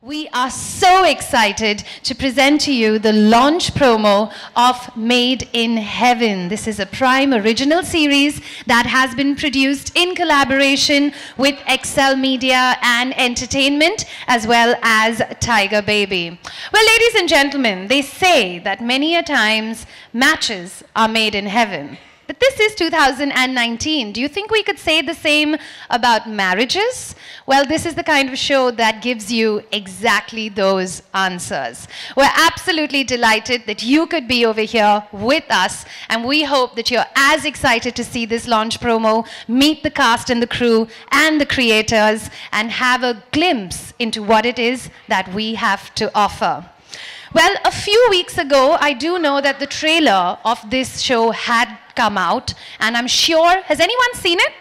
We are so excited to present to you the launch promo of Made in Heaven. This is a Prime original series that has been produced in collaboration with Excel Media and Entertainment as well as Tiger Baby. Well, ladies and gentlemen, they say that many a times matches are made in heaven. But this is 2019. Do you think we could say the same about marriages? Well, this is the kind of show that gives you exactly those answers. We're absolutely delighted that you could be over here with us, and we hope that you're as excited to see this launch promo, meet the cast and the crew and the creators, and have a glimpse into what it is that we have to offer. Well, a few weeks ago, I do know that the trailer of this show had come out, and I'm sure, has anyone seen it?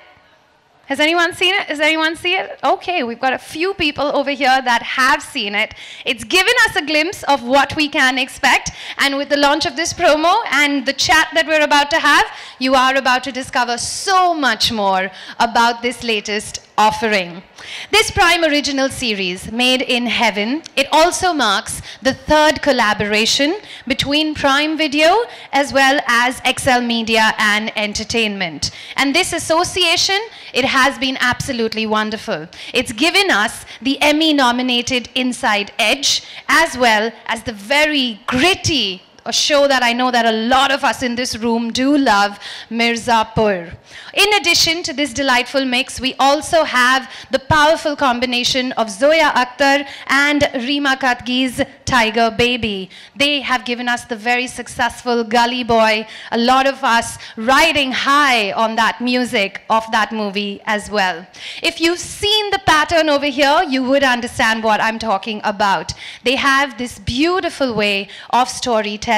Has anyone seen it? Does anyone see it? Okay, we've got a few people over here that have seen it. It's given us a glimpse of what we can expect, and with the launch of this promo and the chat that we're about to have, you are about to discover so much more about this latest offering. This Prime original series, Made in Heaven, it also marks the third collaboration between Prime Video as well as Excel Media and Entertainment. And this association, it has been absolutely wonderful. It's given us the Emmy-nominated Inside Edge as well as the very gritty a show that I know that a lot of us in this room do love, Mirzapur. In addition to this delightful mix, we also have the powerful combination of Zoya Akhtar and Reema Katgi's Tiger Baby. They have given us the very successful Gully Boy, a lot of us riding high on that music of that movie as well. If you've seen the pattern over here, you would understand what I'm talking about. They have this beautiful way of storytelling.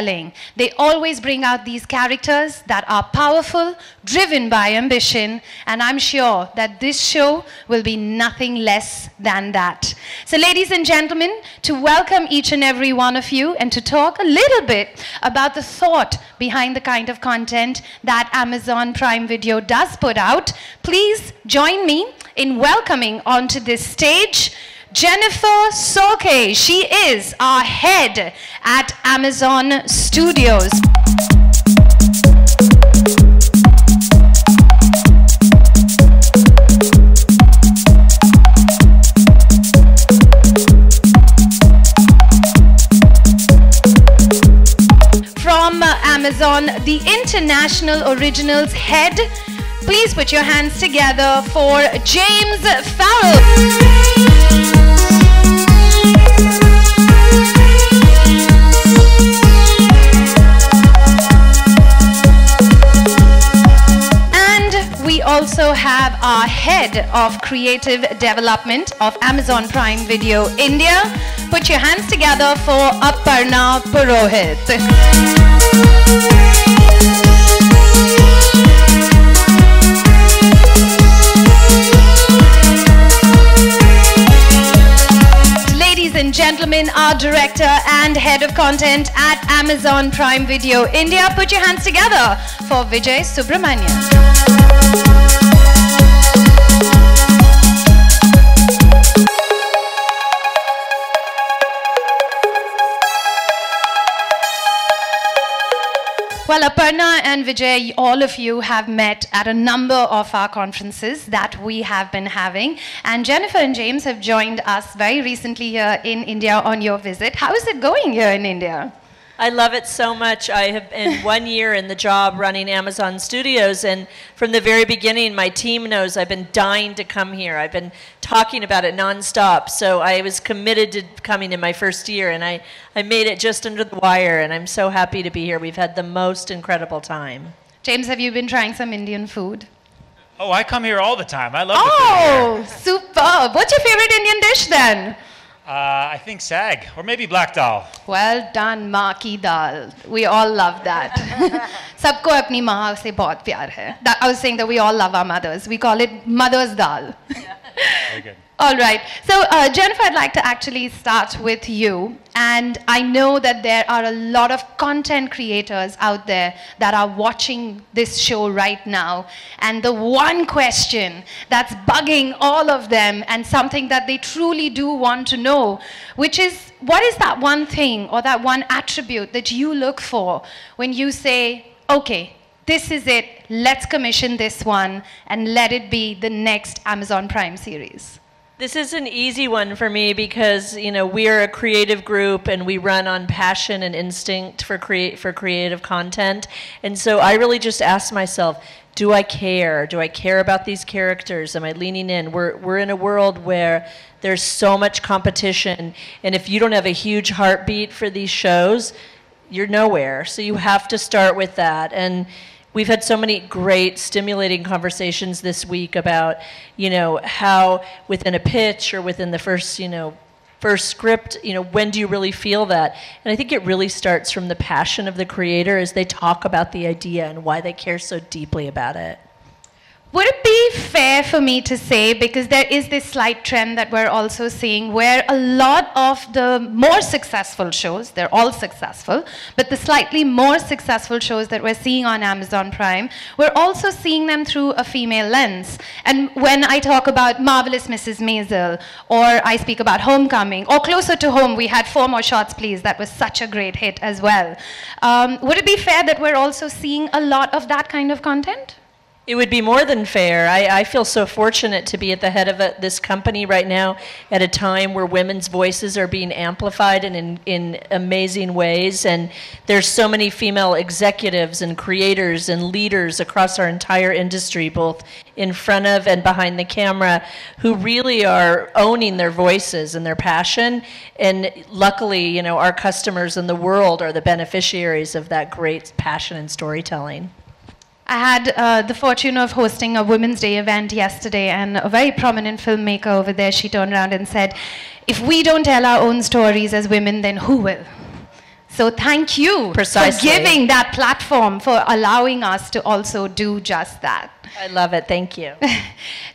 They always bring out these characters that are powerful, driven by ambition, and I'm sure that this show will be nothing less than that. So ladies and gentlemen, to welcome each and every one of you and to talk a little bit about the thought behind the kind of content that Amazon Prime Video does put out, please join me in welcoming onto this stage Jennifer Soke. She is our head at Amazon Studios. From Amazon, the International Originals head, please put your hands together for James Farrell. We also have our head of creative development of Amazon Prime Video India. Put your hands together for Aparna Purohit. Ladies and gentlemen, our director and head of content at Amazon Prime Video India. Put your hands together for Vijay Subramanyam. Well, Aparna and Vijay, all of you have met at a number of our conferences that we have been having. And Jennifer and James have joined us very recently here in India on your visit. How is it going here in India? I love it so much. I have been 1 year in the job running Amazon Studios, and from the very beginning, my team knows I've been dying to come here. I've been talking about it nonstop, so I was committed to coming in my first year, and I made it just under the wire, and I'm so happy to be here. We've had the most incredible time. James, have you been trying some Indian food? Oh, I come here all the time. I love the food here. Oh, superb. What's your favorite Indian dish then? I think sag, or maybe black dal. Well done, maa ki dal. We all love that. Sabko apni maa se bahut pyar hai. I was saying that we all love our mothers. We call it mother's dal. Very good. All right. So, Jennifer, I'd like to actually start with you. And I know that there are a lot of content creators out there that are watching this show right now. And the one question that's bugging all of them and something that they truly do want to know, which is, what is that one thing or that one attribute that you look for when you say, okay, this is it, let's commission this one and let it be the next Amazon Prime series? This is an easy one for me because, you know, we're a creative group and we run on passion and instinct for creative content. And so I really just asked myself, do I care? Do I care about these characters? Am I leaning in? We're in a world where there's so much competition, and if you don't have a huge heartbeat for these shows, you're nowhere. So you have to start with that. And we've had so many great, stimulating conversations this week about, you know, how within a pitch or within the first, first script, when do you really feel that? And I think it really starts from the passion of the creator as they talk about the idea and why they care so deeply about it. Would it be fair for me to say, because there is this slight trend that we're also seeing where a lot of the more successful shows, they're all successful, but the slightly more successful shows that we're seeing on Amazon Prime, we're also seeing them through a female lens. And when I talk about Marvelous Mrs. Maisel, or I speak about Homecoming, or closer to home, we had 4 More Shots Please, that was such a great hit as well. Would it be fair that we're also seeing a lot of that kind of content? It would be more than fair. I feel so fortunate to be at the head of this company right now at a time where women's voices are being amplified in amazing ways. And there's so many female executives and creators and leaders across our entire industry, both in front of and behind the camera, who really are owning their voices and their passion. And luckily, our customers in the world are the beneficiaries of that great passion and storytelling. I had the fortune of hosting a Women's Day event yesterday, and a very prominent filmmaker over there, she turned around and said, if we don't tell our own stories as women, then who will? So thank you for giving that platform, for allowing us to also do just that. I love it. Thank you.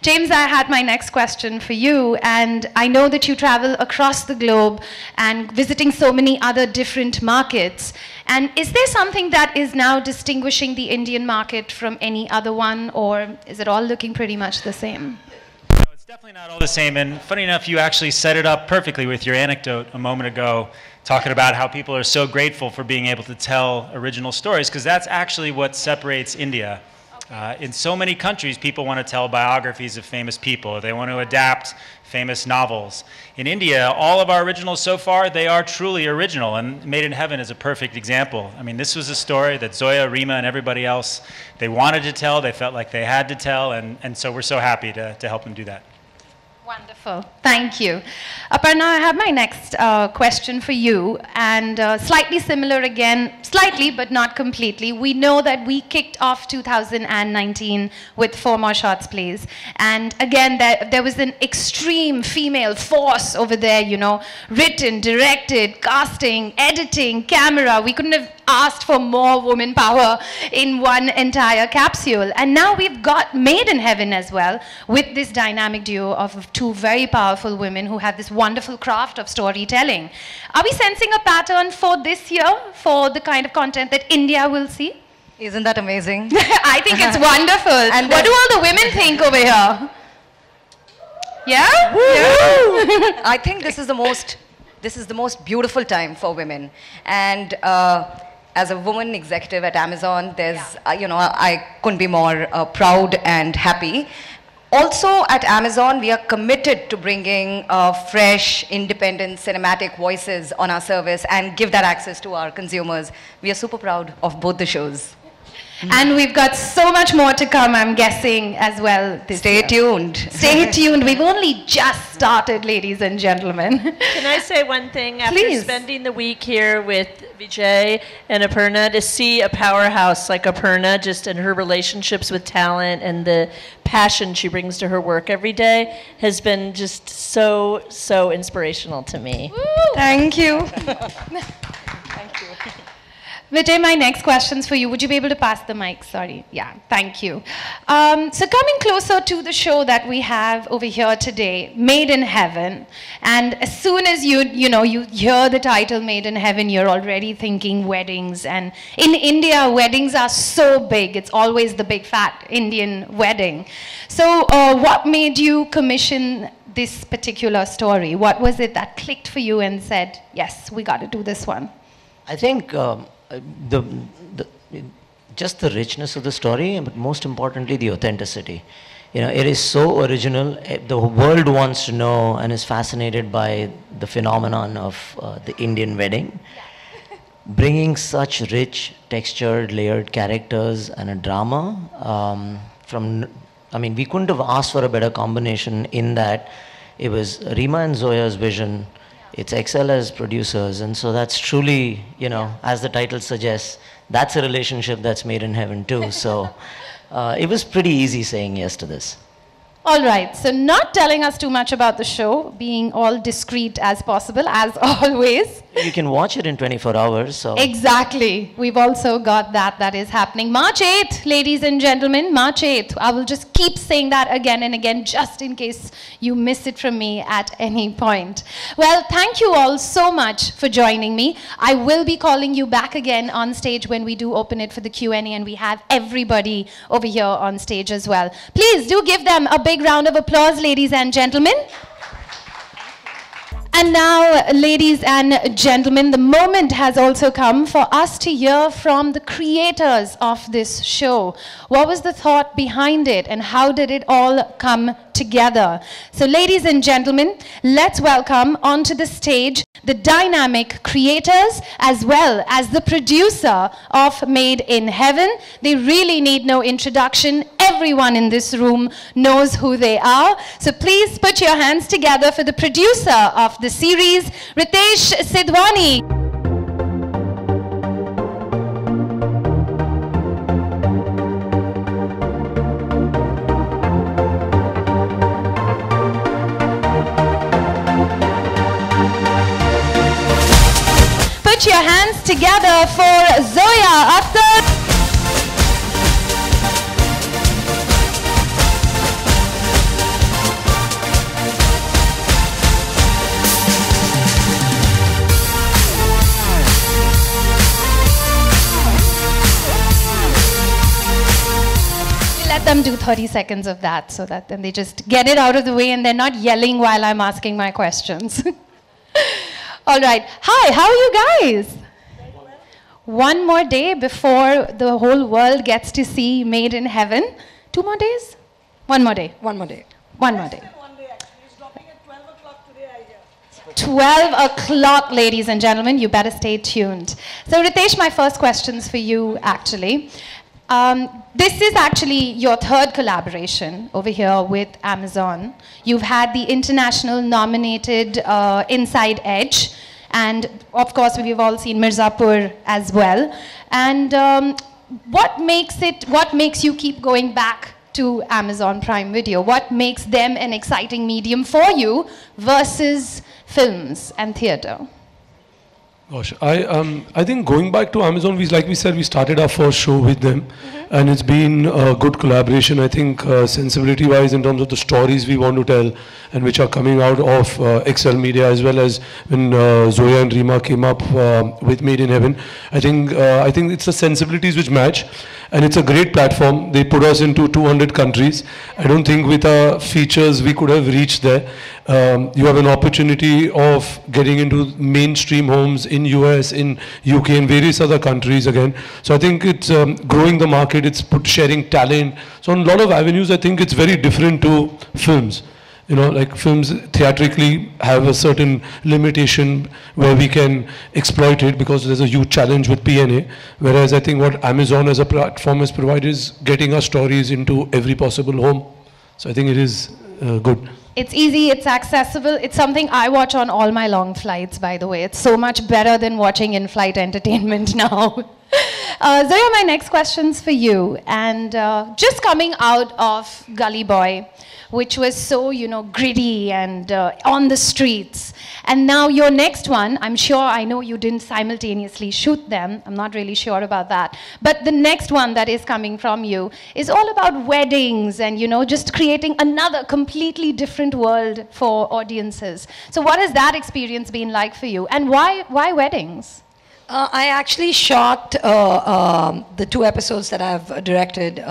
James, I had my next question for you, and I know that you travel across the globe and visiting so many other different markets. And is there something that is now distinguishing the Indian market from any other one, or is it all looking pretty much the same? No, it's definitely not all the same, and funny enough, you actually set it up perfectly with your anecdote a moment ago, talking about how people are so grateful for being able to tell original stories, because that's actually what separates India. In so many countries, people want to tell biographies of famous people. They want to adapt famous novels. In India, all of our originals so far, they are truly original, and Made in Heaven is a perfect example. I mean, this was a story that Zoya, Rima, and everybody else, they wanted to tell, they felt like they had to tell, and so we're so happy to help them do that. Wonderful. Thank you. Aparna, I have my next question for you, and slightly similar again, slightly but not completely. We know that we kicked off 2019 with 4 More Shots Please, and again there was an extreme female force over there, written, directed, casting, editing, camera. We couldn't have asked for more woman power in one entire capsule. And now we've got Made in Heaven as well, with this dynamic duo of 2 very powerful women who have this wonderful craft of storytelling. Are we sensing a pattern for this year, for the kind of content that India will see? Isn't that amazing? I think it's wonderful. And what do all the women think over here? Yeah? Yeah? I think this is the most beautiful time for women. And as a woman executive at Amazon, I couldn't be more proud and happy. Also at Amazon, we are committed to bringing fresh, independent, cinematic voices on our service and give that access to our consumers. We are super proud of both the shows. And we've got so much more to come, I'm guessing, as well this year. Stay tuned. Stay tuned. We've only just started, ladies and gentlemen. Can I say one thing? After Please. Spending the week here with Vijay and Aparna, to see a powerhouse like Aparna, just in her relationships with talent and the passion she brings to her work every day, has been just so, so inspirational to me. Woo. Thank you. Vijay, my next question's for you. Would you be able to pass the mic? Sorry. Yeah, thank you. So coming closer to the show that we have over here today, Made in Heaven, and as soon as you hear the title Made in Heaven, you're already thinking weddings. And in India, weddings are so big. It's always the big fat Indian wedding. So what made you commission this particular story? What was it that clicked for you and said, yes, we got to do this one? I think just the richness of the story, but most importantly, the authenticity. You know, it is so original. The world wants to know and is fascinated by the phenomenon of the Indian wedding. Bringing such rich, textured, layered characters and a drama I mean, we couldn't have asked for a better combination in that it was Rima and Zoya's vision. It's XL as producers, and so that's truly, you know, as the title suggests, that's a relationship that's made in heaven too. So it was pretty easy saying yes to this. All right, so not telling us too much about the show, being all discreet as possible, as always. You can watch it in 24 hours. So. Exactly. We've also got that is happening. March 8th, ladies and gentlemen, March 8th. I will just keep saying that again and again, just in case you miss it from me at any point. Well, thank you all so much for joining me. I will be calling you back again on stage when we do open it for the Q&A, and we have everybody over here on stage as well. Please do give them a big round of applause, ladies and gentlemen. And now, ladies and gentlemen, the moment has also come for us to hear from the creators of this show. What was the thought behind it, and how did it all come together? So, ladies and gentlemen, let's welcome onto the stage the dynamic creators as well as the producer of Made in Heaven. They really need no introduction. Everyone in this room knows who they are. So please put your hands together for the producer of the series, Ritesh Sidhwani. Put your hands together for Zoya Akhtar. Let them do 30 seconds of that so that then they just get it out of the way and they're not yelling while I'm asking my questions. All right. Hi, how are you guys? One more day before the whole world gets to see Made in Heaven. 2 more days? 1 more day. 1 more day. 1 more day. 12 o'clock, ladies and gentlemen. You better stay tuned. So, Ritesh, my first question's for you, actually. This is actually your 3rd collaboration over here with Amazon. You've had the international nominated Inside Edge, and of course we've all seen Mirzapur as well. And what makes you keep going back to Amazon Prime Video? What makes them an exciting medium for you versus films and theatre? Gosh, I think going back to Amazon, like we said, we started our first show with them, and it's been a good collaboration. I think sensibility-wise, in terms of the stories we want to tell, and which are coming out of XL Media, as well as when Zoya and Rima came up with Made in Heaven. I think it's the sensibilities which match, and it's a great platform. They put us into 200 countries. I don't think with our features we could have reached there. You have an opportunity of getting into mainstream homes in US, in UK, and various other countries again. So I think it's growing the market, it's sharing talent. So on a lot of avenues, I think it's very different to films. You know, like films theatrically have a certain limitation where we can exploit it because there's a huge challenge with P&A. Whereas I think what Amazon as a platform has provided is getting our stories into every possible home. So I think it is good. It's easy, it's accessible. It's something I watch on all my long flights, by the way. It's so much better than watching in-flight entertainment now. Zoya, my next question's for you. And just coming out of Gully Boy, which was so, you know, gritty and on the streets. And now your next one, I'm sure, I know you didn't simultaneously shoot them. I'm not really sure about that. But the next one that is coming from you is all about weddings and, you know, just creating another completely different world for audiences. So what has that experience been like for you? And why weddings? I actually shot the 2 episodes that I've directed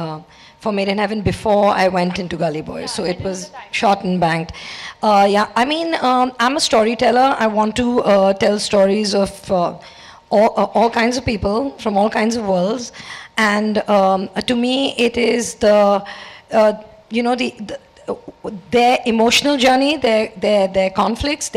for Made in Heaven before I went into Gully Boy. So it was shot and banked. Yeah, I mean, I'm a storyteller. I want to tell stories of all kinds of people from all kinds of worlds. And to me, it is the, you know, their emotional journey, their conflicts,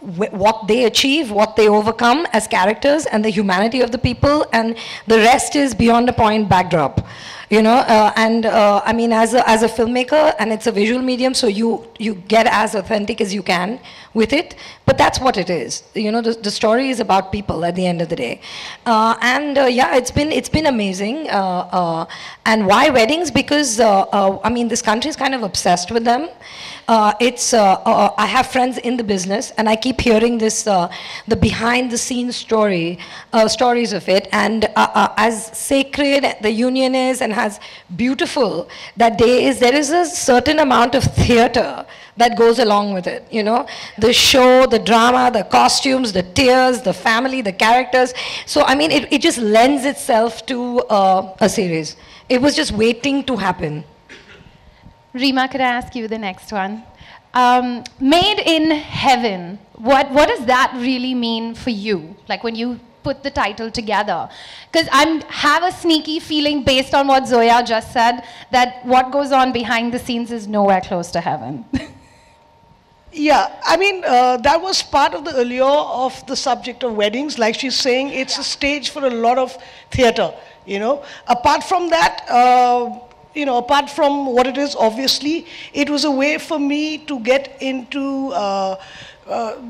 what they achieve, what they overcome as characters, and the humanity of the people, and the rest is beyond a point backdrop. You know, I mean, as a filmmaker, and it's a visual medium, so you get as authentic as you can with it, but that's what it is. You know, the story is about people at the end of the day. Yeah, it's been amazing. And why weddings? Because, I mean, this country is kind of obsessed with them. I have friends in the business, and I keep hearing this, the behind-the-scenes stories of it, and as sacred the union is, and as beautiful that day is, there is a certain amount of theater that goes along with it, you know, the show, the drama, the costumes, the tears, the family, the characters. So, I mean, it just lends itself to a series. It was just waiting to happen. Reema, could I ask you the next one? Made in Heaven, what does that really mean for you? Like when you put the title together? Because I have a sneaky feeling based on what Zoya just said, that what goes on behind the scenes is nowhere close to heaven. Yeah, I mean, that was part of the allure of the subject of weddings. Like she's saying, it's a stage for a lot of theater, you know. Apart from that, you know, apart from what it is, obviously, it was a way for me to get into,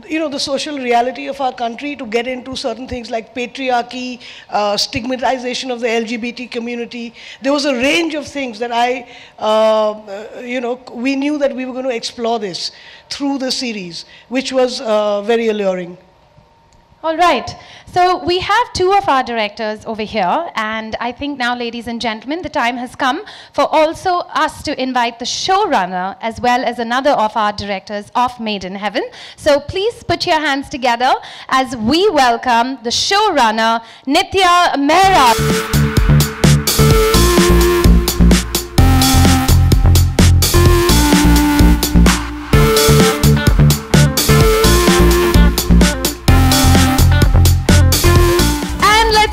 you know, the social reality of our country, to get into certain things like patriarchy, stigmatization of the LGBT community. There was a range of things that you know, we knew that we were going to explore this through the series, which was very alluring. All right, so we have 2 of our directors over here, and I think now, ladies and gentlemen, the time has come for also us to invite the showrunner as well as another of our directors of Made in Heaven. So please put your hands together as we welcome the showrunner, Nitya Mehra.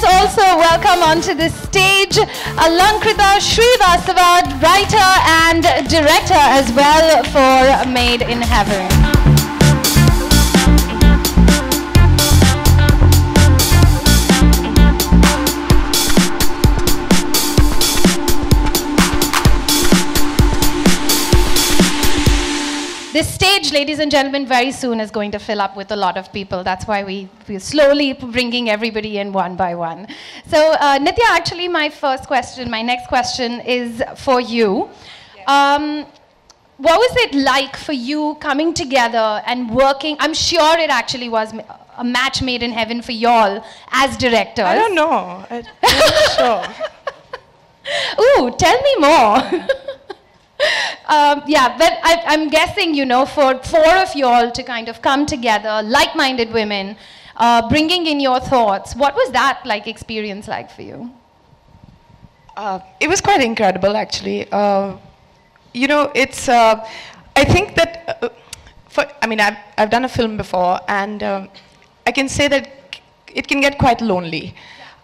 Also welcome onto the stage Alankrita Srivastava, writer and director as well for Made in Heaven. This stage, ladies and gentlemen, very soon is going to fill up with a lot of people. That's why we're slowly bringing everybody in one by one. So, Nitya, actually, my next question is for you. What was it like for you coming together and working? I'm sure it actually was a match made in heaven for y'all as directors. I don't know. I'm not sure. Ooh, tell me more. Yeah, but I'm guessing, you know, for 4 of you all to kind of come together, like-minded women, bringing in your thoughts, what was that experience like for you? It was quite incredible, actually. You know, it's, I think that, I mean, I've done a film before, and I can say that it can get quite lonely.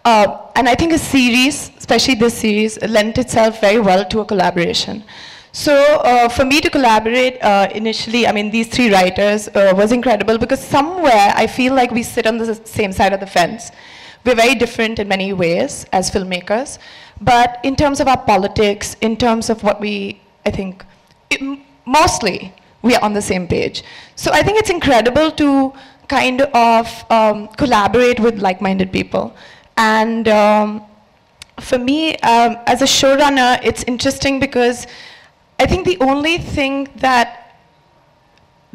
And I think a series, especially this series, lent itself very well to a collaboration. So for me to collaborate initially, I mean, these 3 writers was incredible, because somewhere I feel like we sit on the same side of the fence. We're very different in many ways as filmmakers, but in terms of our politics, in terms of what I think, mostly we are on the same page. So I think it's incredible to kind of collaborate with like-minded people. And for me, as a showrunner, it's interesting because I think the only thing that,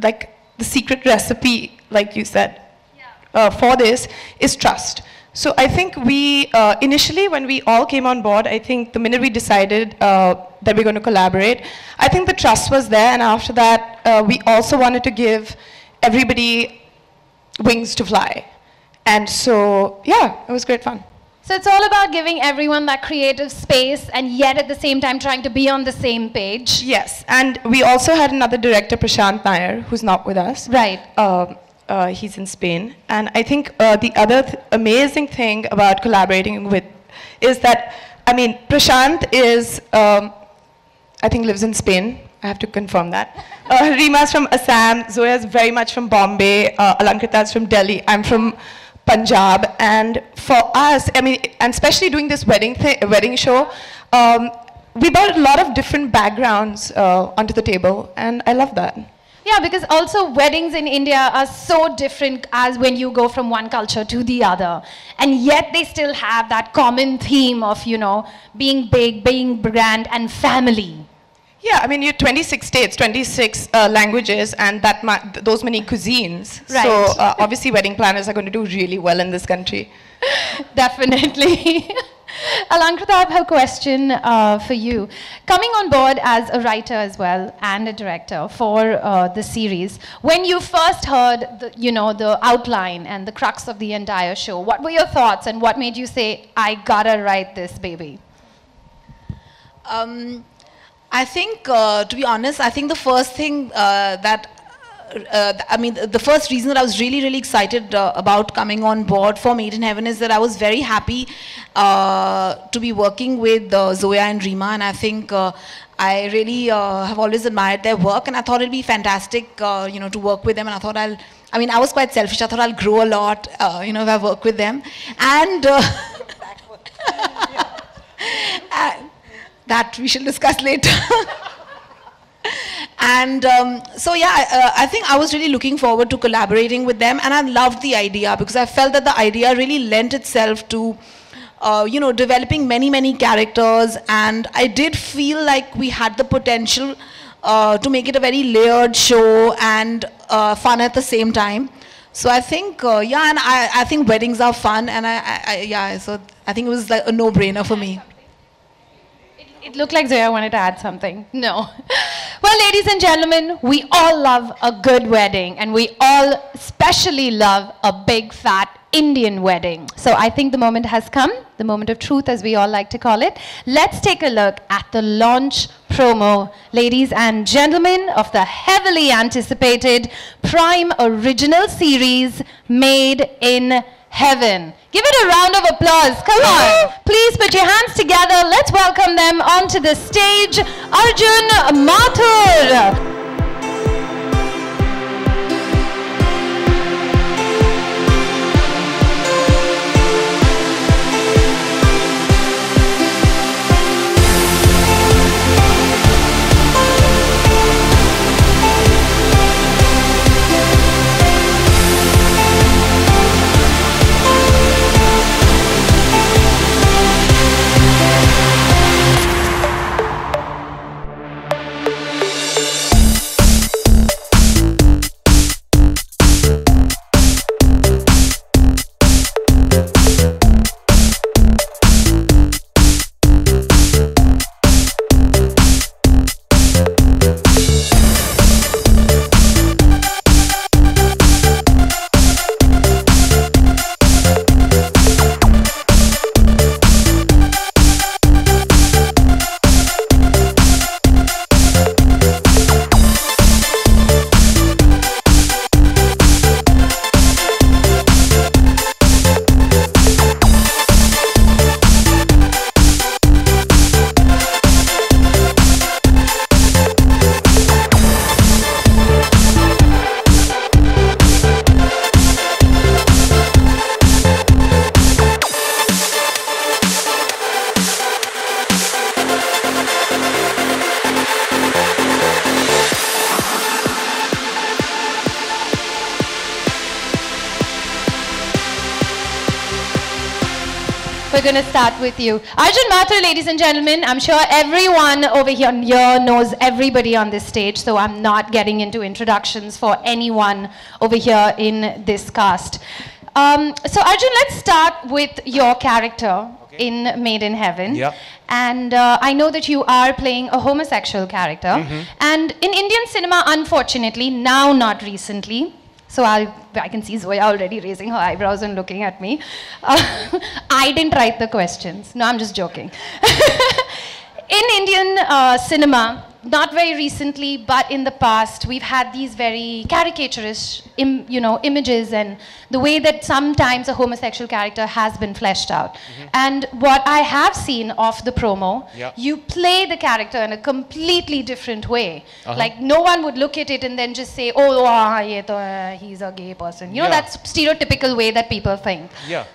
like the secret recipe, like you said, for this is trust. So I think we, initially when we all came on board, I think the minute we decided that we're going to collaborate, I think the trust was there, and after that, we also wanted to give everybody wings to fly. And so, yeah, it was great fun. So it's all about giving everyone that creative space and yet at the same time trying to be on the same page. Yes, and we also had another director, Prashant Nair, who's not with us. Right. He's in Spain. And I think the other amazing thing about collaborating with is that, I mean, Prashant is, I think lives in Spain. I have to confirm that. Reema's from Assam, Zoya's very much from Bombay, Alankrita's from Delhi, I'm from Punjab. And for us, I mean, and especially doing this wedding show, we brought a lot of different backgrounds onto the table, and I love that. Yeah, because also weddings in India are so different as when you go from one culture to the other. And yet they still have that common theme of, you know, being big, being grand, and family. Yeah, I mean, you're 26 states, 26 languages, and those many cuisines. Right. So obviously wedding planners are going to do really well in this country. Definitely. Alankrita, I have a question for you. Coming on board as a writer as well and a director for the series, when you first heard the outline and the crux of the entire show, what were your thoughts and what made you say, I gotta write this baby? I think, to be honest, I think the first thing the first reason that I was really, really excited about coming on board for Made in Heaven is that I was very happy to be working with Zoya and Reema, and I think I really have always admired their work, and I thought it'd be fantastic, to work with them, and I thought I was quite selfish. I thought I'll grow a lot, if I work with them, and that we shall discuss later. And so yeah, I think I was really looking forward to collaborating with them, and I loved the idea because I felt that the idea really lent itself to developing many characters, and I did feel like we had the potential to make it a very layered show and fun at the same time. So I think and I think weddings are fun, and so I think it was like a no-brainer for me. It looked like Zoya wanted to add something. No. Well, ladies and gentlemen, we all love a good wedding, and we all especially love a big fat Indian wedding. So I think the moment has come, the moment of truth as we all like to call it. Let's take a look at the launch promo, ladies and gentlemen, of the heavily anticipated Prime original series, Made in Heaven. Give it a round of applause. Come on. Please put your hands together. Let's welcome them onto the stage. Arjun Mathur. We're going to start with you. Arjun Mathur, ladies and gentlemen. I'm sure everyone over here knows everybody on this stage, so I'm not getting into introductions for anyone over here in this cast. So Arjun, let's start with your character in Made in Heaven. Yeah. And I know that you are playing a homosexual character. And in Indian cinema, unfortunately, now not recently, so I can see Zoya already raising her eyebrows and looking at me. I didn't write the questions. No, I'm just joking. In Indian cinema, not very recently, but in the past, we've had these very caricaturish, images and the way that sometimes a homosexual character has been fleshed out. And what I have seen of the promo, you play the character in a completely different way. Like no one would look at it and then just say, oh, he's a gay person. You know, that's stereotypical way that people think.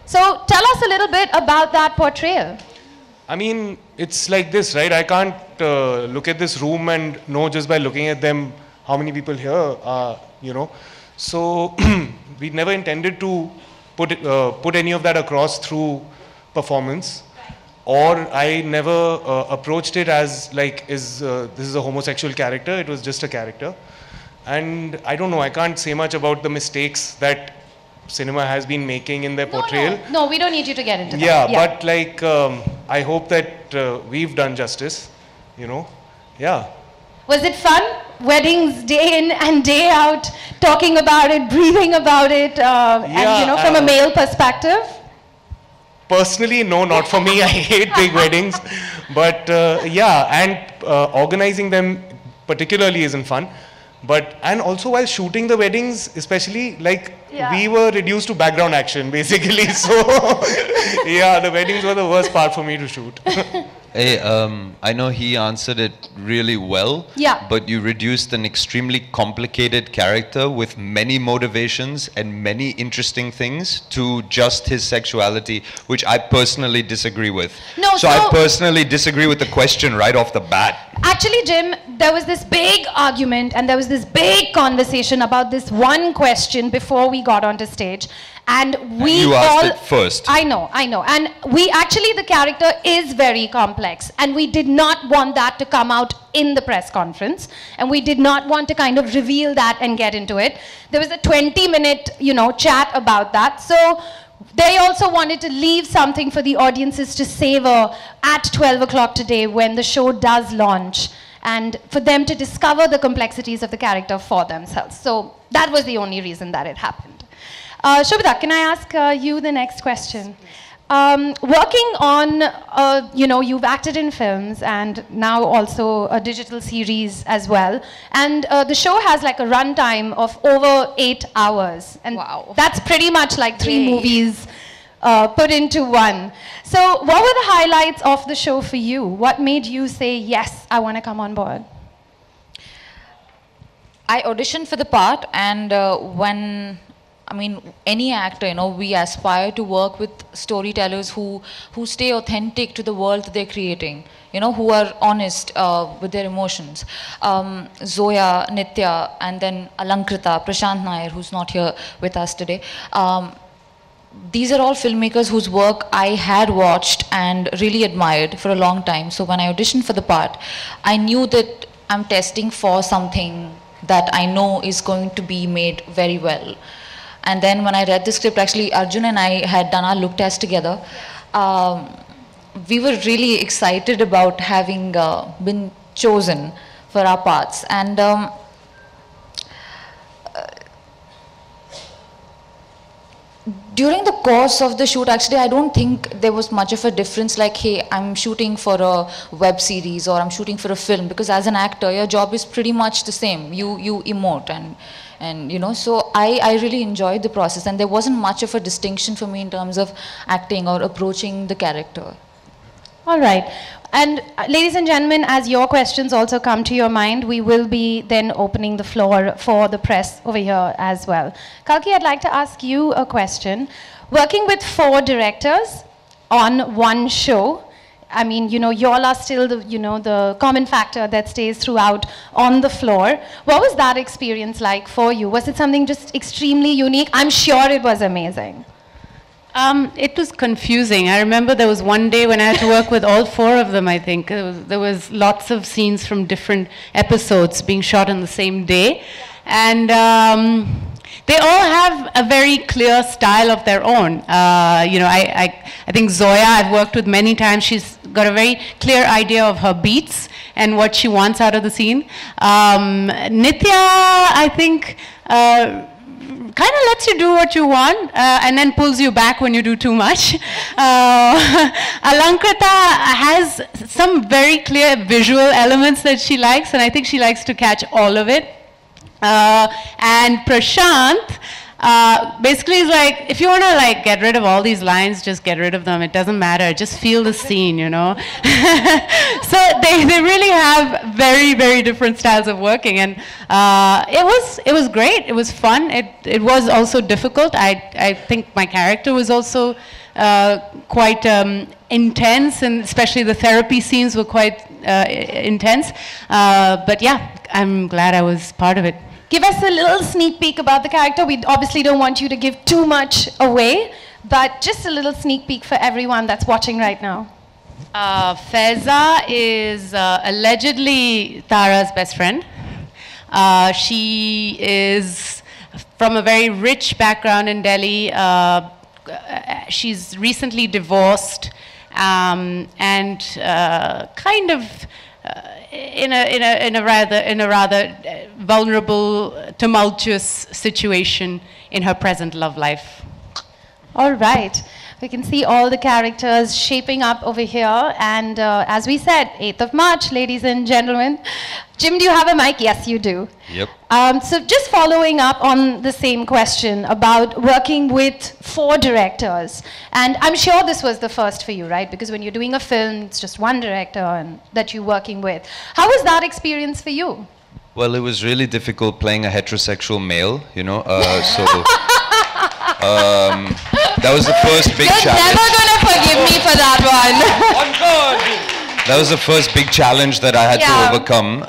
So tell us a little bit about that portrayal. I mean, it's like this, right? I can't look at this room and know just by looking at them how many people here are, So we never intended to put any of that across through performance. Or I never approached it as like, this is a homosexual character. It was just a character. And I don't know, I can't say much about the mistakes that cinema has been making in their portrayal. No, we don't need you to get into that. Yeah, but like, I hope that we've done justice, Yeah. Was it fun? Weddings day in and day out, talking about it, breathing about it, and from a male perspective? Personally, no, not for me. I hate big weddings. But organizing them particularly isn't fun. And also while shooting the weddings, especially, we were reduced to background action, basically. So, the weddings were the worst part for me to shoot. Hey, I know he answered it really well, but you reduced an extremely complicated character with many motivations and many interesting things to just his sexuality, which I personally disagree with. So I personally disagree with the question right off the bat. Actually, Jim, there was this big argument and there was this big conversation about this one question before we got onto stage. And you asked it first. I know. And the character is very complex. And we did not want that to come out in the press conference. And we did not want to kind of reveal that and get into it. There was a 20-minute, chat about that. So they also wanted to leave something for the audiences to savor at 12 o'clock today when the show does launch. And for them to discover the complexities of the character for themselves. So that was the only reason that it happened. Shobita, can I ask you the next question? Working on, you've acted in films and now also a digital series as well. And the show has like a runtime of over 8 hours. And that's pretty much like 3 movies put into one. So what were the highlights of the show for you? What made you say, yes, I want to come on board? I auditioned for the part, and any actor, we aspire to work with storytellers who stay authentic to the world that they're creating, who are honest with their emotions. Zoya, Nitya, and then Alankrita, Prashant Nair, who's not here with us today. These are all filmmakers whose work I had watched and really admired for a long time. So when I auditioned for the part, I knew that I'm testing for something that I know is going to be made very well. And then when I read the script, actually Arjun and I had done our look test together. We were really excited about having been chosen for our parts. And during the course of the shoot, actually, I don't think there was much of a difference like, hey, I'm shooting for a web series or I'm shooting for a film, because as an actor, your job is pretty much the same. You emote and so I really enjoyed the process, and there wasn't much of a distinction for me in terms of acting or approaching the character. All right. And ladies and gentlemen, as your questions also come to your mind, we will be then opening the floor for the press over here as well. Kalki, I'd like to ask you a question. Working with 4 directors on one show, I mean, y'all are still the common factor that stays throughout on the floor. What was that experience like for you? Was it something just extremely unique? I'm sure it was amazing. It was confusing. I remember there was one day when I had to work with all 4 of them, I think. There was lots of scenes from different episodes being shot on the same day. And they all have a very clear style of their own. You know, I think Zoya, I've worked with many times. She's got a very clear idea of her beats and what she wants out of the scene. Nitya, I think, kind of lets you do what you want and then pulls you back when you do too much. Alankrita has some very clear visual elements that she likes, and I think she likes to catch all of it. And Prashant basically is like, if you want to like get rid of all these lines, just get rid of them. It doesn't matter. Just feel the scene, you know. So they really have very, very different styles of working, and it was great. It was fun. It was also difficult. I think my character was also quite intense, and especially the therapy scenes were quite intense. But yeah, I'm glad I was part of it. Give us a little sneak peek about the character. We obviously don't want you to give too much away, but just a little sneak peek for everyone that's watching right now. Faiza is allegedly Tara's best friend. She is from a very rich background in Delhi. She's recently divorced and kind of in a rather vulnerable, tumultuous situation in her present love life. All right. We can see all the characters shaping up over here. And as we said, 8th of March, ladies and gentlemen. Jim, do you have a mic? Yes, you do. Yep. So just following up on the same question about working with 4 directors. And I'm sure this was the first for you, right? Because when you're doing a film, it's just one director that you're working with. How was that experience for you? Well, it was really difficult playing a heterosexual male, you know, that was the first big challenge. You're never going to forgive me for that one. That was the first big challenge that I had to overcome.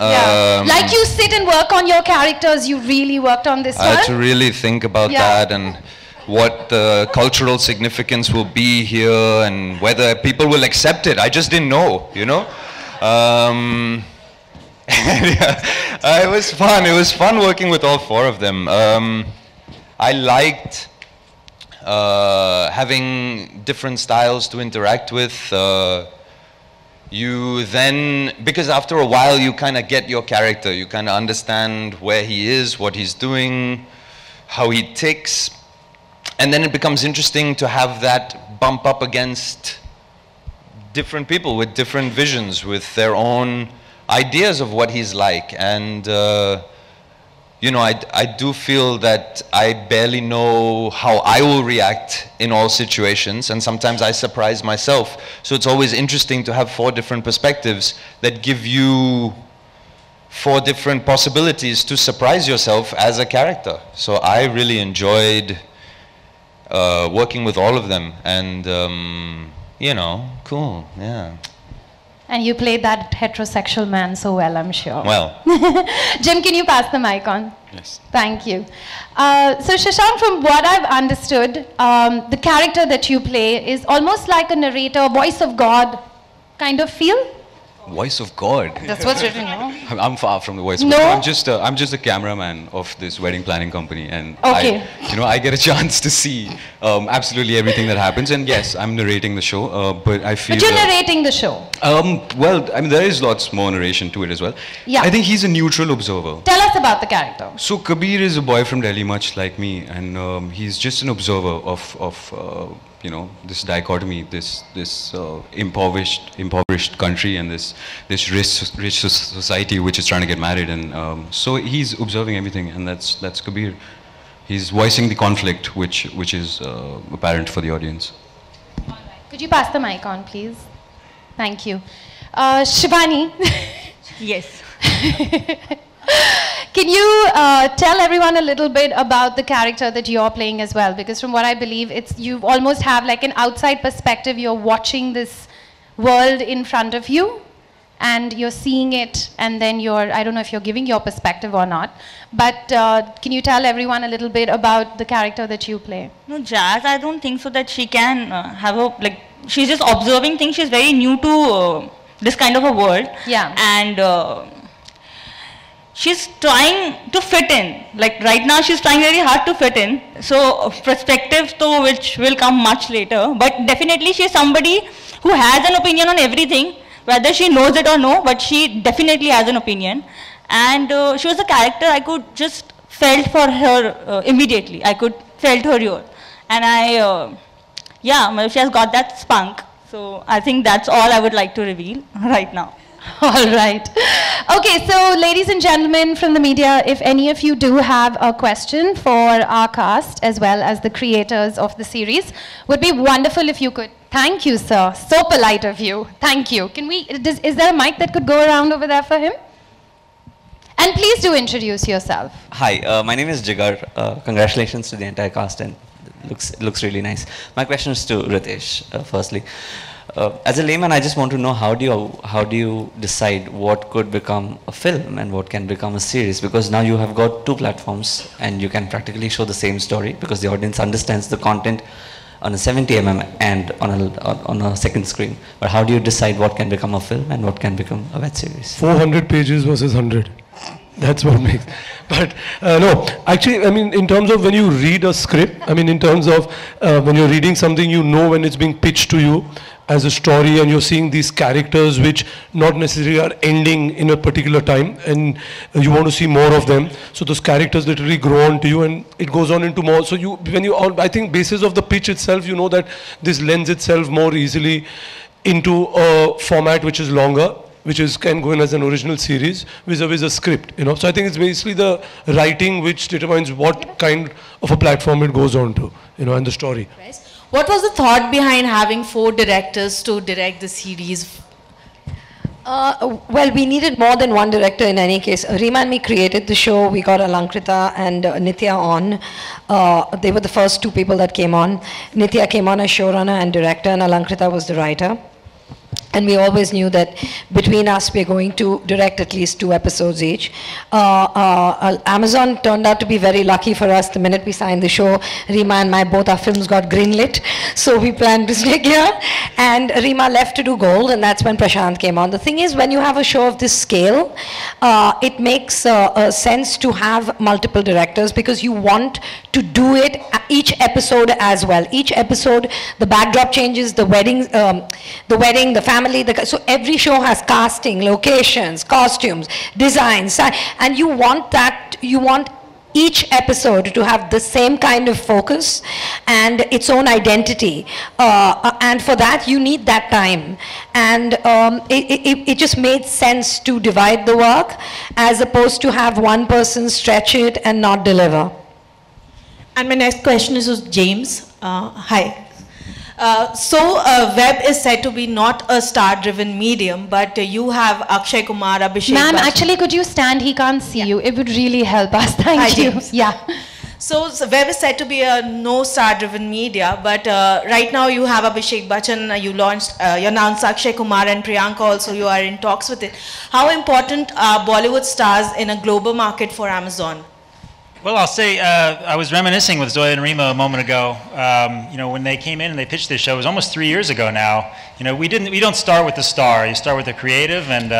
Like you sit and work on your characters, you really worked on this one? I had to really think about that and what the cultural significance will be here and whether people will accept it. I just didn't know, you know. It was fun. It was fun working with all 4 of them. I liked having different styles to interact with. You then, because after a while you kind of get your character, you kind of understand where he is, what he's doing, how he ticks, and then it becomes interesting to have that bump up against different people with different visions, with their own ideas of what he's like. And you know, I do feel that I barely know how I will react in all situations, and sometimes I surprise myself. So it's always interesting to have 4 different perspectives that give you 4 different possibilities to surprise yourself as a character. So I really enjoyed working with all of them, and you know, cool, yeah. And you played that heterosexual man so well, I'm sure. Well. Jim, can you pass the mic on? Yes. Thank you. So Shashank, from what I've understood, the character that you play is almost like a narrator, voice of God kind of feel? Voice of God. That's what's written, no? I'm far from the voice of God. I'm just a cameraman of this wedding planning company, and I get a chance to see absolutely everything that happens. And yes, I'm narrating the show, but I feel. But you're narrating the show. Well, I mean, there is lots more narration to it as well. Yeah. I think he's a neutral observer. Tell us about the character. So Kabir is a boy from Delhi, much like me, and he's just an observer of you know, this dichotomy, this impoverished country and this rich society which is trying to get married, and so he's observing everything, and that's Kabir. He's voicing the conflict which is apparent for the audience. All right. Could you pass the mic on, please? Thank you. Shivani. Yes. Can you tell everyone a little bit about the character that you're playing as well? Because from what I believe, you almost have like an outside perspective. You're watching this world in front of you, and you're seeing it, and then I don't know if you're giving your perspective or not, but can you tell everyone a little bit about the character that you play? No, Jazz, I don't think so that she can have a, like, she's just observing things. She's very new to this kind of a world. Yeah. And she's trying to fit in. Like right now, she's trying very hard to fit in. So perspective, though, which will come much later. But definitely, she's somebody who has an opinion on everything, whether she knows it or no. But she definitely has an opinion. And she was a character I could just felt for her immediately. I could felt her here, and yeah, she has got that spunk. So I think that's all I would like to reveal right now. All right. Okay, so ladies and gentlemen from the media, if any of you do have a question for our cast as well as the creators of the series, would be wonderful if you could. Thank you, sir. So polite of you. Thank you. Can we? Is there a mic that could go around over there for him? And please do introduce yourself. Hi, my name is Jigar. Congratulations to the entire cast, and it looks really nice. My question is to Ritesh, firstly. As a layman, I just want to know how do you decide what could become a film and what can become a series? Because now you have got 2 platforms and you can practically show the same story because the audience understands the content on a 70mm and on a second screen. But how do you decide what can become a film and what can become a web series? 400 pages versus 100. That's what makes. But no, actually, I mean, in terms of when you read a script, I mean, in terms of when you're reading something, you know when it's being pitched to you as a story, and you're seeing these characters which not necessarily are ending in a particular time, and you want to see more of them. So those characters literally grow on to you, and it goes on into more. So I think basis of the pitch itself, you know that this lends itself more easily into a format which is longer, which can go in as an original series vis-a-vis a script, you know. So I think it's basically the writing which determines what kind of a platform it goes on to, you know, and the story. What was the thought behind having 4 directors to direct the series? Well, we needed more than one director in any case. Reema and me created the show. We got Alankrita and Nitya on. They were the first 2 people that came on. Nitya came on as showrunner and director, and Alankrita was the writer. And we always knew that between us, we're going to direct at least 2 episodes each. Amazon turned out to be very lucky for us. The minute we signed the show, Reema and both our films got greenlit. So we planned to stay here. And Reema left to do Gold, and that's when Prashant came on. The thing is, when you have a show of this scale, it makes sense to have multiple directors because you want to do it each episode as well. Each episode, the backdrop changes, the wedding, the family, so every show has casting, locations, costumes, designs, and you want each episode to have the same kind of focus and its own identity, and for that you need that time, and it just made sense to divide the work as opposed to have one person stretch it and not deliver. And my next question is to James. Hi. So web is said to be not a star-driven medium, but you have Akshay Kumar, Abhishek Ma'am, Bachchan. actually, could you stand? He can't see you. It would really help us. Thank you. James. Yeah. So web is said to be a no star-driven media, but right now you have Abhishek Bachchan, you announced Akshay Kumar and Priyanka also, you are in talks with it. How important are Bollywood stars in a global market for Amazon? Well, I'll say I was reminiscing with Zoya and Reema a moment ago. You know, when they came in and they pitched this show, it was almost 3 years ago now. You know, we don't start with the star. You start with the creative, and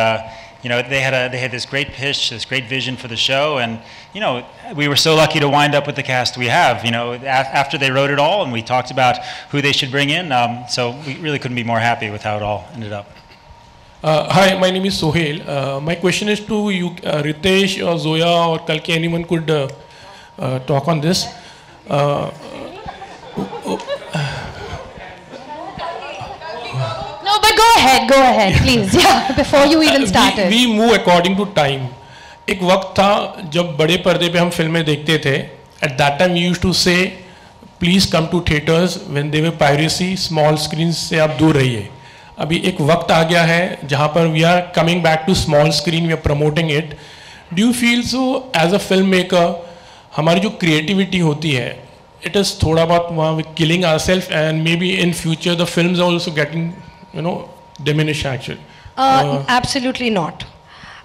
you know, they had this great pitch, this great vision for the show, and you know, we were so lucky to wind up with the cast we have. You know, after they wrote it all, and we talked about who they should bring in. So we really couldn't be more happy with how it all ended up. Hi, my name is Sohail. My question is to you, Ritesh or Zoya or Kalki, anyone could talk on this. No, but go ahead, please. Yeah, before you even started. We move according to time. एक वक्त था जब बड़े पर्दे पे हम फिल्में देखते थे. At that time we used to say, please come to theaters. When they were piracy, small screens से आप दूर रहिए. अभी एक वक्त आ गया है जहाँ पर we are coming back to small screen, we are promoting it. Do you feel so as a filmmaker? हमारी जो क्रिएटिविटी होती है, it is थोड़ा बहुत वहाँ killing ourselves, and maybe in future the films are also getting, you know, diminished actually. Absolutely not.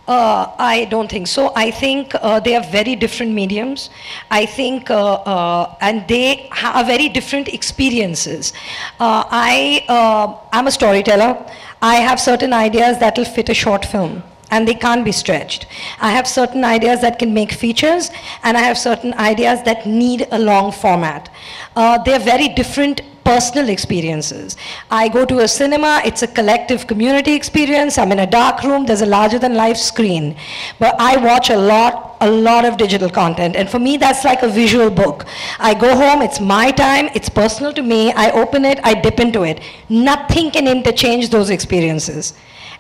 I don't think so. I think they are very different mediums. I think, and they have very different experiences. I'm a storyteller. I have certain ideas that will fit a short film, and they can't be stretched. I have certain ideas that can make features, and I have certain ideas that need a long format. They're very different personal experiences. I go to a cinema, it's a collective community experience. I'm in a dark room, there's a larger than life screen. But I watch a lot of digital content, and for me that's like a visual book. I go home, it's my time, it's personal to me, I open it, I dip into it. Nothing can interchange those experiences.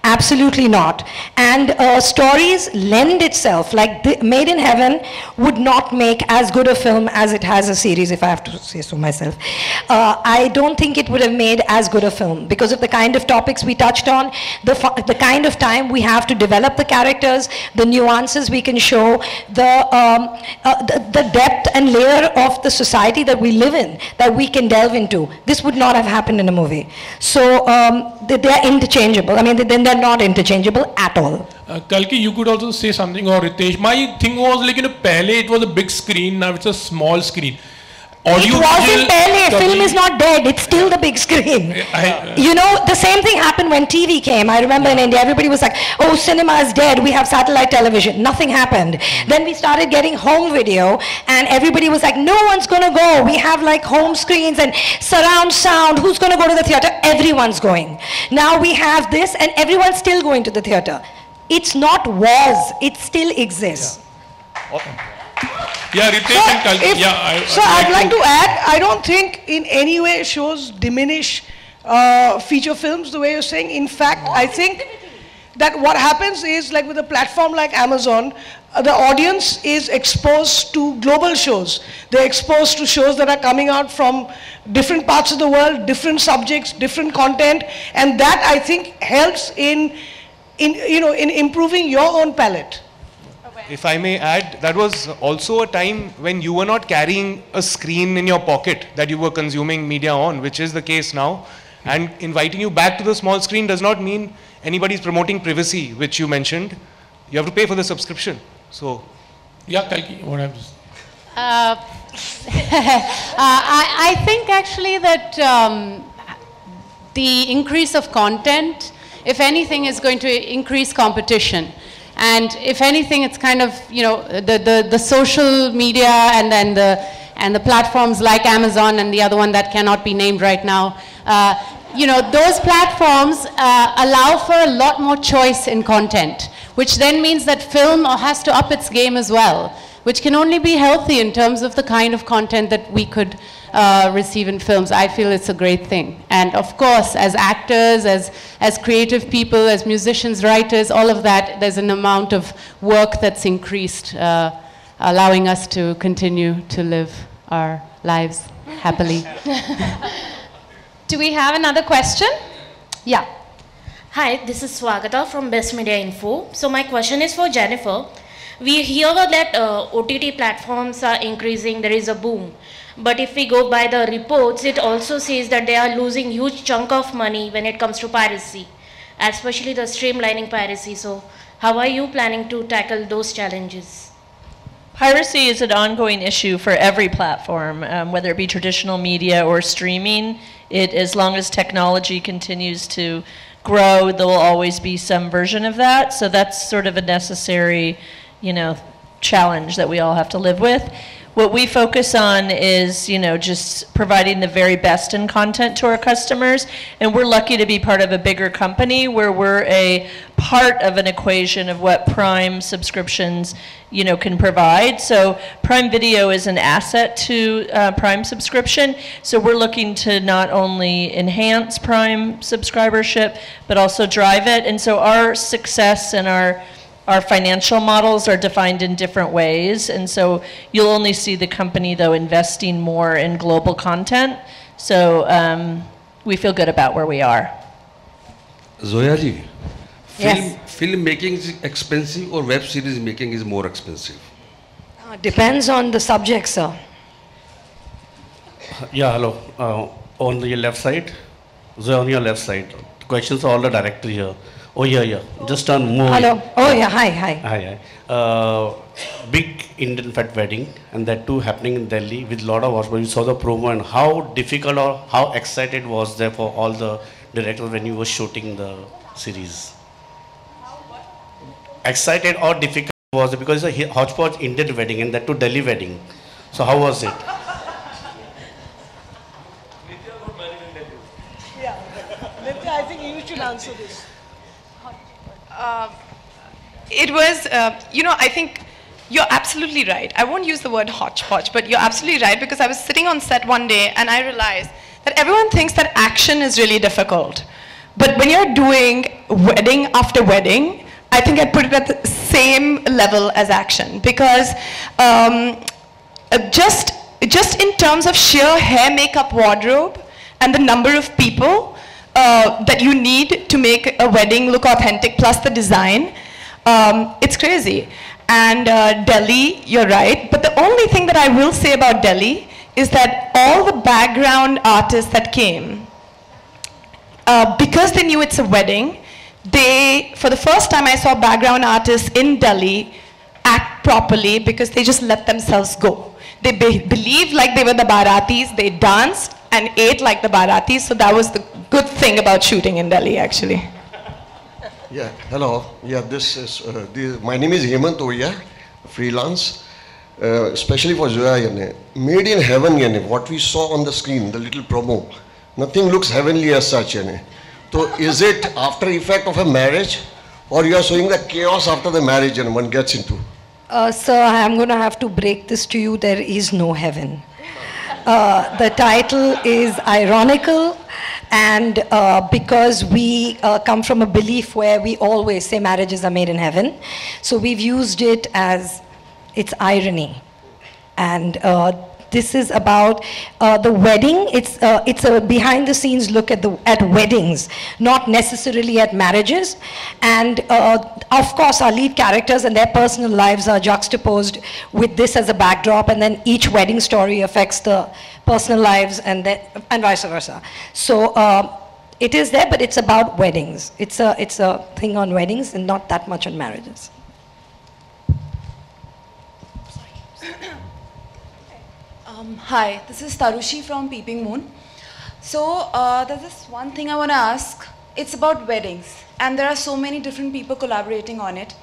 Absolutely not. And stories lend itself, like Made in Heaven would not make as good a film as it has a series, if I have to say so myself. I don't think it would have made as good a film because of the kind of topics we touched on, the kind of time we have to develop the characters, the nuances we can show, the depth and layer of the society that we live in, that we can delve into. This would not have happened in a movie. So they are interchangeable. I mean, they're not interchangeable at all. Kalki, you could also say something, or Ritesh. My thing was like, pehle it was a big screen, now it's a small screen. It wasn't pehle, film is not dead, it's still the big screen. You know, the same thing happened when TV came. I remember in India, everybody was like, oh, cinema is dead, we have satellite television. Nothing happened. Then we started getting home video, and everybody was like, no one's gonna go. We have like home screens and surround sound. Who's gonna go to the theater? Everyone's going. Now we have this, and everyone's still going to the theater. It's not was, it still exists. Yeah, Ritesh and Kalki. So I'd like to add, I don't think in any way shows diminish feature films the way you're saying. In fact, I think that what happens is, like with a platform like Amazon, the audience is exposed to global shows. They're exposed to shows that are coming out from different parts of the world, different subjects, different content, and that I think helps in improving your own palette. If I may add, that was also a time when you were not carrying a screen in your pocket that you were consuming media on, which is the case now. And inviting you back to the small screen does not mean anybody's promoting privacy, which you mentioned. You have to pay for the subscription. So, yeah, Kalki, what happens? I think actually that the increase of content, if anything, is going to increase competition. And if anything, it's kind of, the social media and then the platforms like Amazon and the other one that cannot be named right now, those platforms allow for a lot more choice in content, which then means that film has to up its game as well, which can only be healthy in terms of the kind of content that we could receive in films. I feel it's a great thing. And of course, as actors, as creative people, as musicians, writers, all of that, there's an amount of work that's increased, allowing us to continue to live our lives happily. Do we have another question? Yeah. Hi, this is Swagata from Best Media Info. So my question is for Jennifer. We hear that OTT platforms are increasing, there is a boom. But if we go by the reports, it also says that they are losing huge chunk of money when it comes to piracy, especially the streamlining piracy. So how are you planning to tackle those challenges? Piracy is an ongoing issue for every platform, whether it be traditional media or streaming. As long as technology continues to grow, there will always be some version of that. So that's sort of a necessary, challenge that we all have to live with. What we focus on is, just providing the very best in content to our customers. And we're lucky to be part of a bigger company where we're a part of an equation of what Prime subscriptions, can provide. So Prime Video is an asset to Prime subscription. So we're looking to not only enhance Prime subscribership, but also drive it. And so our success and our financial models are defined in different ways, and so you'll only see the company, though, investing more in global content. So we feel good about where we are. Zoya ji, Yes. film making is expensive or web series making is more expensive? Depends on the subject, sir. Yeah, hello. On your left side, Zoya, on your left side, questions for all the directors here. Oh yeah. Just on movie. Hello. Oh yeah. Hi. Hi. Big Indian fat wedding, and that too happening in Delhi with a lot of watch. You saw the promo, and how difficult or how excited was there for all the directors when you were shooting the series? Excited or difficult was it, because it's a hodgepodge Indian wedding and that too Delhi wedding. So how was it? Yeah. Nitya, I think you should answer this. It was, I think you're absolutely right. I won't use the word hodgepodge, but you're absolutely right, because I was sitting on set one day and I realized that everyone thinks that action is really difficult. But when you're doing wedding after wedding, I think I'd put it at the same level as action, because just in terms of sheer hair, makeup, wardrobe, and the number of people that you need to make a wedding look authentic, plus the design, it's crazy. And Delhi, you're right, but the only thing that I will say about Delhi is that all the background artists that came, because they knew it's a wedding, for the first time I saw background artists in Delhi act properly, because they just let themselves go. They believed like they were the Baratis, they danced and ate like the Baratis, so that was the good thing about shooting in Delhi actually. Yeah, hello. Yeah, my name is Hemant Oya, freelance, especially for Zoya. Made in heaven, what we saw on the screen, the little promo, nothing looks heavenly as such. So is it after effect of a marriage, or you are showing the chaos after the marriage and one gets into? Sir, I'm going to have to break this to you. There is no heaven. The title is ironical, and because we come from a belief where we always say marriages are made in heaven, so we've used it as it's irony. And this is about the wedding. It's a behind-the-scenes look at weddings, not necessarily at marriages. And of course, our lead characters and their personal lives are juxtaposed with this as a backdrop, and then each wedding story affects the personal lives and vice versa. So it is there, but it's about weddings. It's a thing on weddings and not that much on marriages. Hi, this is Tarushi from Peeping Moon. So there's this one thing I want to ask. It's about weddings, and there are so many different people collaborating on it.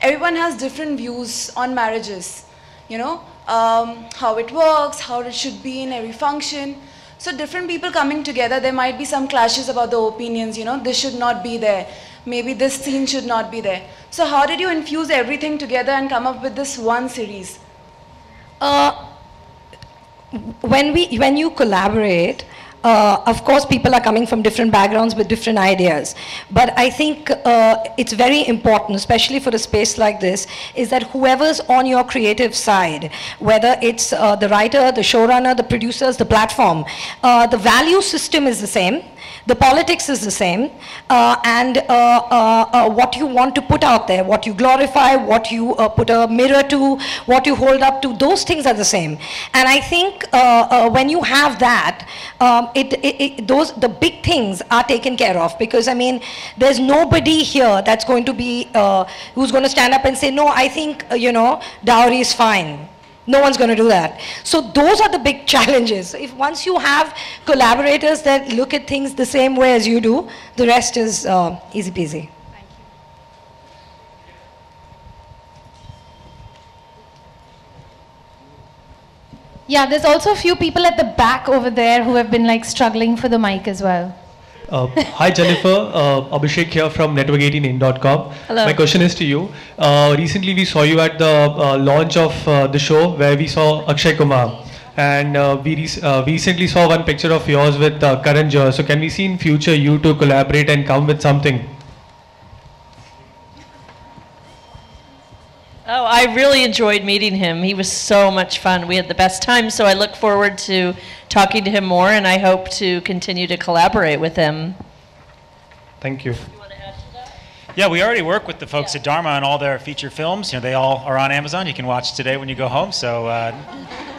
Everyone has different views on marriages, how it works, how it should be in every function. So different people coming together, there might be some clashes about the opinions, this should not be there. Maybe this scene should not be there. So how did you infuse everything together and come up with this one series? When you collaborate, of course people are coming from different backgrounds with different ideas, but I think it's very important, especially for a space like this, is that whoever's on your creative side, whether it's the writer, the showrunner, the producers, the platform, the value system is the same. The politics is the same, and what you want to put out there, what you glorify, what you put a mirror to, what you hold up to, those things are the same. And I think when you have that, the big things are taken care of, because I mean, there's nobody here that's going to be, who's going to stand up and say, no, I think, dowry is fine. No one's going to do that. So those are the big challenges. If once you have collaborators that look at things the same way as you do, the rest is easy peasy. Thank you. Yeah, there's also a few people at the back over there who have been struggling for the mic as well. Hi Jennifer, Abhishek here from network18in.com. Hello. My question is to you. Recently we saw you at the launch of the show where we saw Akshay Kumar, and we recently saw one picture of yours with Karan Johar. So can we see in future you to collaborate and come with something? Oh, I really enjoyed meeting him. He was so much fun. We had the best time, so I look forward to talking to him more, and I hope to continue to collaborate with him. Thank you. Yeah, we already work with the folks at Dharma on all their feature films. They all are on Amazon. You can watch today when you go home. So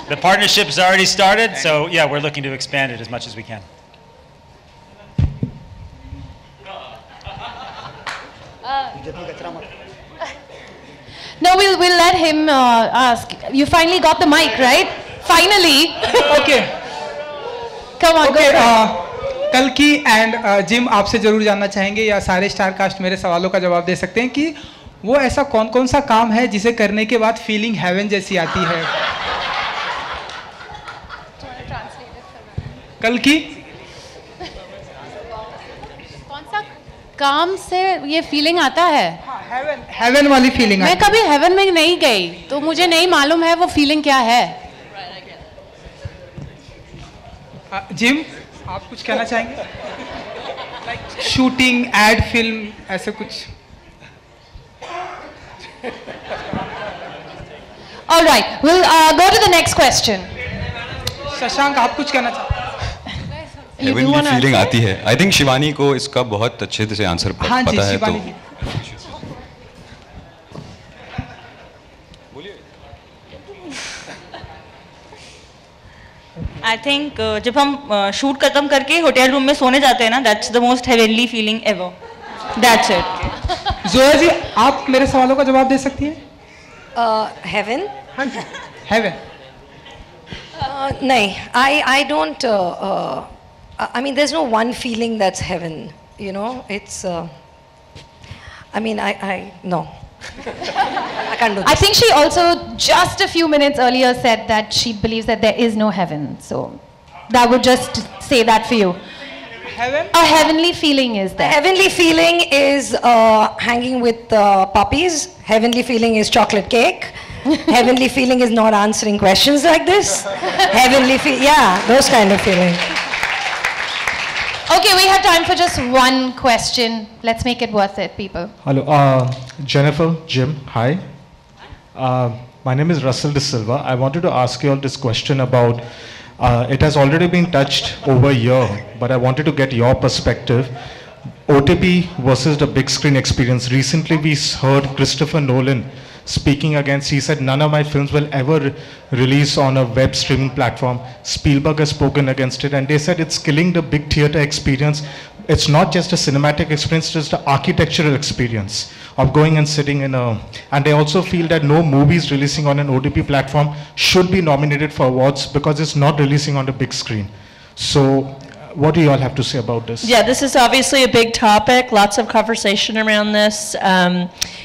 the partnership has already started. So yeah, we're looking to expand it as much as we can. No, we'll let him ask. You finally got the mic, right? Finally. Okay. Come on, okay, go. कल्कि and gym आपसे जरूर जानना चाहेंगे या सारे star cast मेरे सवालों का जवाब दे सकते हैं कि वो ऐसा कौन कौन सा काम है जिसे करने के बाद फीलिंग हेवन जैसी आती है? कल्कि कौन सा काम से ये फीलिंग आता है? हेवन वाली फीलिंग। मैं कभी हेवन में नहीं गई तो मुझे नहीं मालूम है वो फीलिंग क्या है। जिम आप कुछ कहना चाहेंगे? लाइक शूटिंग, एड फिल्म, ऐसे कुछ? All right, we'll go to the next question. Shashank आप कुछ कहना चाहते हैं? हेवनली फीलिंग आती है। आई थिंक शिवानी को इसका बहुत अच्छे से आंसर पता है तो आई थिंक जब हम शूट खत्म करके होटल रूम में सोने जाते हैं ना, that's the most heavenly feeling ever. That's it. Zoya ji आप मेरे सवालों का जवाब दे सकती हैं? Heaven? हाँ जी, heaven. No, I don't. I mean, there's no one feeling that's heaven. You know, it's. I mean, no. I can't do this. I think she also just a few minutes earlier said that she believes that there is no heaven. So that would just say that for you. Heaven? A heavenly feeling is there. A heavenly feeling is hanging with puppies. Heavenly feeling is chocolate cake. Heavenly feeling is not answering questions like this. Heavenly yeah, those kind of feelings. Okay, we have time for just one question. Let's make it worth it, people. Hello, Jennifer, Jim, hi. My name is Russell De Silva. I wanted to ask you all this question about, it has already been touched over here, but I wanted to get your perspective. OTP versus the big screen experience. Recently we heard Christopher Nolan speaking against, he said none of my films will ever release on a web streaming platform. Spielberg has spoken against it and they said it's killing the big theater experience. It's not just a cinematic experience, it's the architectural experience of going and sitting in a, and they also feel that no movies releasing on an OTP platform should be nominated for awards because it's not releasing on the big screen. So what do you all have to say about this? Yeah, this is obviously a big topic, lots of conversation around this.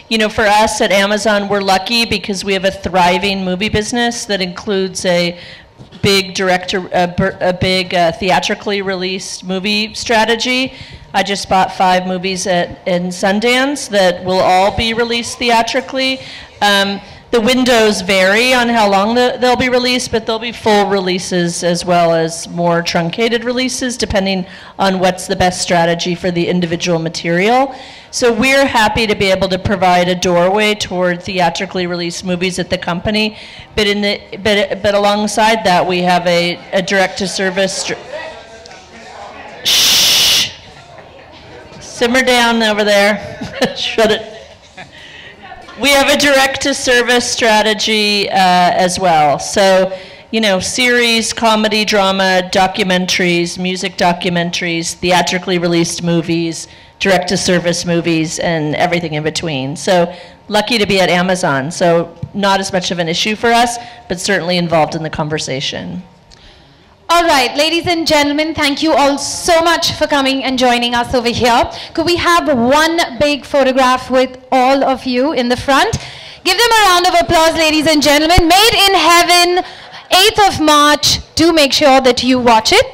You know, for us at Amazon, we're lucky because we have a thriving movie business that includes a big theatrically released movie strategy. I just bought 5 movies in Sundance that will all be released theatrically. The windows vary on how long they'll be released, but there'll be full releases as well as more truncated releases, depending on what's the best strategy for the individual material. So we're happy to be able to provide a doorway toward theatrically released movies at the company, but alongside that, we have a direct-to-service. Shh! Simmer down over there. Shut it. We have a direct-to-service strategy as well. So, you know, series, comedy, drama, documentaries, music documentaries, theatrically released movies, direct-to-service movies, and everything in between. So, lucky to be at Amazon. So, not as much of an issue for us, but certainly involved in the conversation. All right, ladies and gentlemen, thank you all so much for coming and joining us over here. Could we have one big photograph with all of you in the front? Give them a round of applause, ladies and gentlemen. Made in Heaven, 8th of March. Do make sure that you watch it.